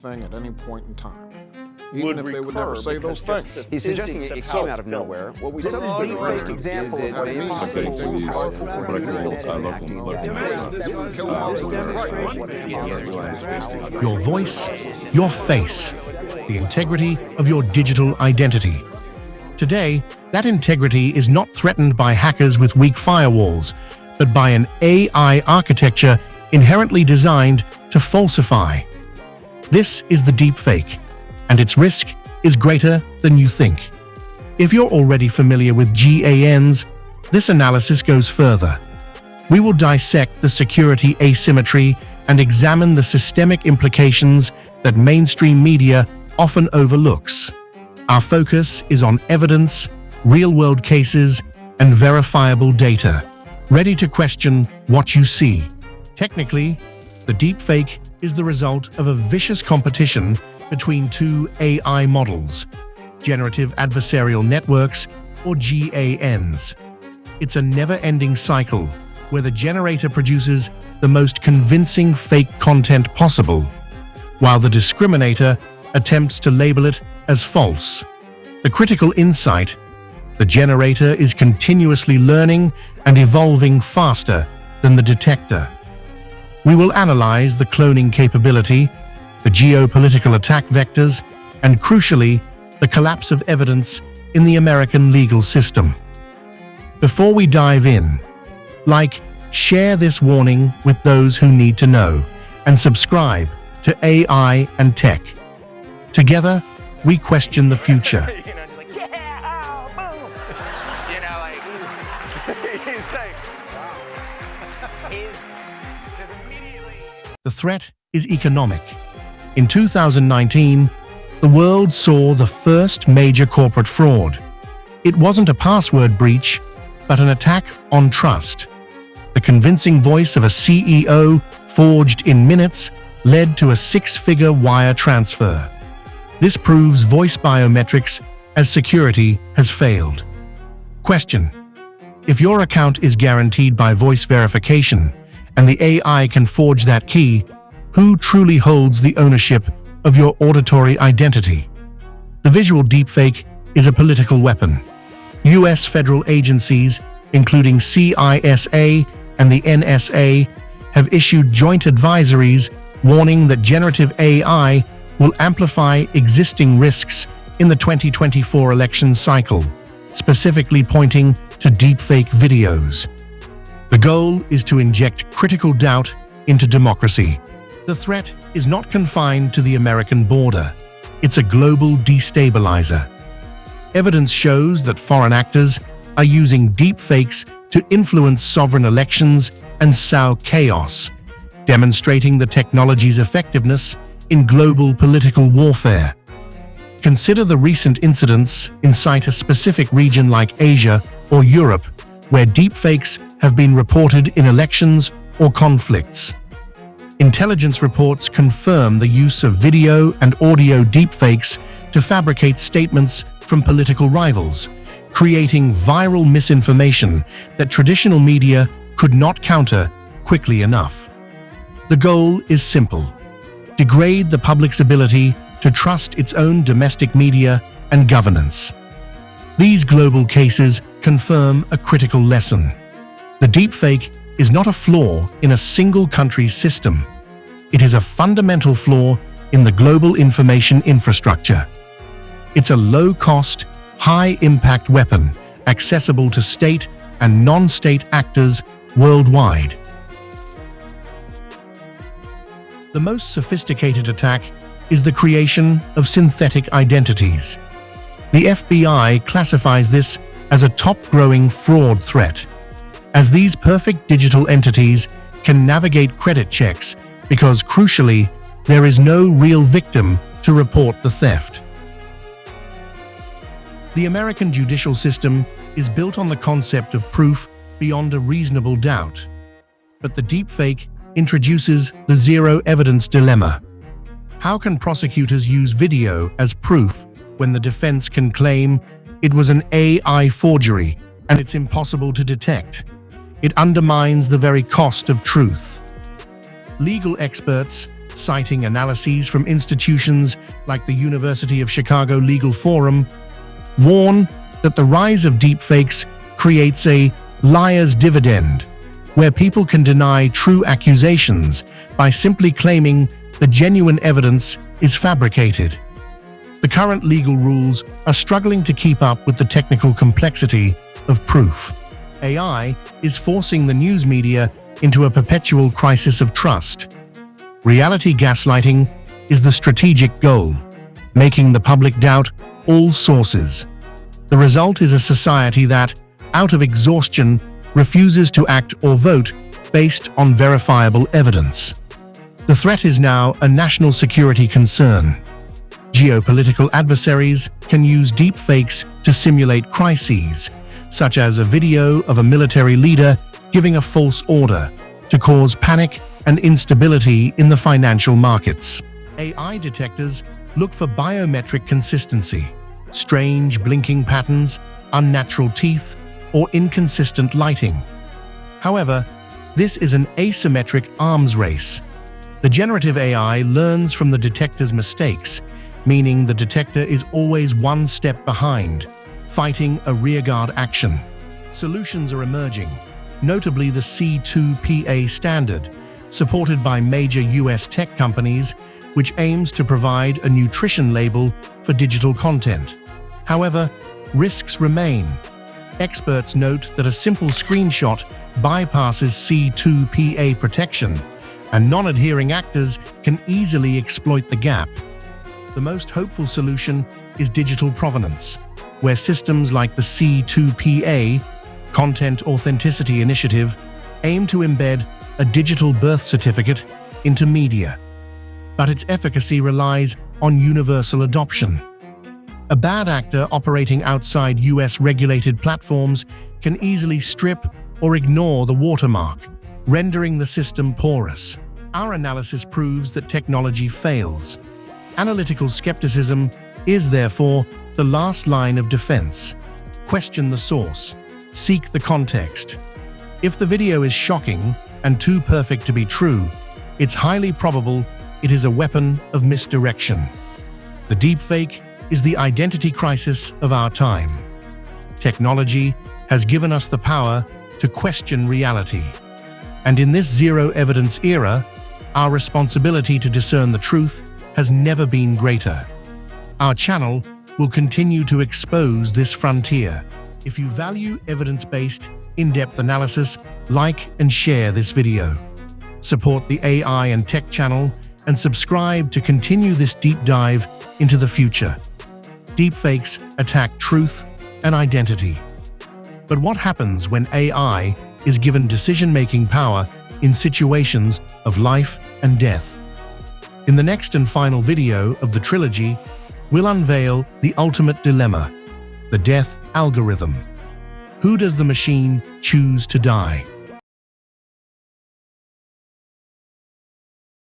thing at any point in time, even if they would never say those things. He's suggesting it came out of nowhere. What we saw is the best example of what Your voice, your face, the integrity of your digital identity. Today, that integrity is not threatened by hackers with weak firewalls, but by an AI architecture inherently designed to falsify. This is the deepfake, and its risk is greater than you think. If you're already familiar with GANs, this analysis goes further. We will dissect the security asymmetry and examine the systemic implications that mainstream media often overlooks. Our focus is on evidence, real-world cases, and verifiable data, ready to question what you see. Technically, the deepfake is the result of a vicious competition between two AI models, generative adversarial networks, or GANs. It's a never-ending cycle where the generator produces the most convincing fake content possible, while the discriminator attempts to label it as false. The critical insight: the generator is continuously learning and evolving faster than the detector. We will analyze the cloning capability, the geopolitical attack vectors, and crucially, the collapse of evidence in the American legal system. Before we dive in, share this warning with those who need to know, and subscribe to AI and Tech. Together, we question the future. The threat is economic. In 2019, the world saw the first major corporate fraud. It wasn't a password breach, but an attack on trust. The convincing voice of a CEO, forged in minutes, led to a six-figure wire transfer. This proves voice biometrics as security has failed. Question: if your account is guaranteed by voice verification, and the AI can forge that key, who truly holds the ownership of your auditory identity? The visual deepfake is a political weapon. US federal agencies, including CISA and the NSA, have issued joint advisories warning that generative AI will amplify existing risks in the 2024 election cycle, specifically pointing to deepfake videos. The goal is to inject critical doubt into democracy. The threat is not confined to the American border. It's a global destabilizer. Evidence shows that foreign actors are using deepfakes to influence sovereign elections and sow chaos, demonstrating the technology's effectiveness in global political warfare. Consider the recent incidents inside a specific region like Asia or Europe, where deepfakes have been reported in elections or conflicts. Intelligence reports confirm the use of video and audio deepfakes to fabricate statements from political rivals, creating viral misinformation that traditional media could not counter quickly enough. The goal is simple: degrade the public's ability to trust its own domestic media and governance. These global cases confirm a critical lesson. The deepfake is not a flaw in a single country's system. It is a fundamental flaw in the global information infrastructure. It's a low-cost, high-impact weapon accessible to state and non-state actors worldwide. The most sophisticated attack is the creation of synthetic identities. The FBI classifies this as a top-growing fraud threat, as these perfect digital entities can navigate credit checks because, crucially, there is no real victim to report the theft. The American judicial system is built on the concept of proof beyond a reasonable doubt, but the deepfake introduces the zero evidence dilemma. How can prosecutors use video as proof when the defense can claim it was an AI forgery and it's impossible to detect? It undermines the very cost of truth. Legal experts citing analyses from institutions like the University of Chicago Legal Forum, warn that the rise of deepfakes creates a liar's dividend, where people can deny true accusations by simply claiming the genuine evidence is fabricated. The current legal rules are struggling to keep up with the technical complexity of proof. AI is forcing the news media into a perpetual crisis of trust. Reality gaslighting is the strategic goal, making the public doubt all sources. The result is a society that, out of exhaustion, refuses to act or vote based on verifiable evidence. The threat is now a national security concern. Geopolitical adversaries can use deepfakes to simulate crises, such as a video of a military leader giving a false order, to cause panic and instability in the financial markets. AI detectors look for biometric consistency, strange blinking patterns, unnatural teeth, or inconsistent lighting. However, this is an asymmetric arms race. The generative AI learns from the detector's mistakes, meaning the detector is always one step behind, fighting a rearguard action. Solutions are emerging, notably the C2PA standard, supported by major US tech companies, which aims to provide a nutrition label for digital content. However, risks remain. Experts note that a simple screenshot bypasses C2PA protection, and non-adhering actors can easily exploit the gap. The most hopeful solution is digital provenance, where systems like the C2PA, Content Authenticity Initiative, aim to embed a digital birth certificate into media. But its efficacy relies on universal adoption. A bad actor operating outside US-regulated platforms can easily strip or ignore the watermark, rendering the system porous. Our analysis proves that technology fails. Analytical skepticism is, therefore, the last line of defense. Question the source. Seek the context. If the video is shocking and too perfect to be true, it's highly probable it is a weapon of misdirection. The deepfake is the identity crisis of our time. Technology has given us the power to question reality. And in this zero-evidence era, our responsibility to discern the truth has never been greater. Our channel will continue to expose this frontier. If you value evidence-based, in-depth analysis, like and share this video. Support the AI and Tech channel and subscribe to continue this deep dive into the future. Deepfakes attack truth and identity. But what happens when AI is given decision-making power in situations of life and death? In the next and final video of the trilogy, we'll unveil the ultimate dilemma, the death algorithm. Who does the machine choose to die?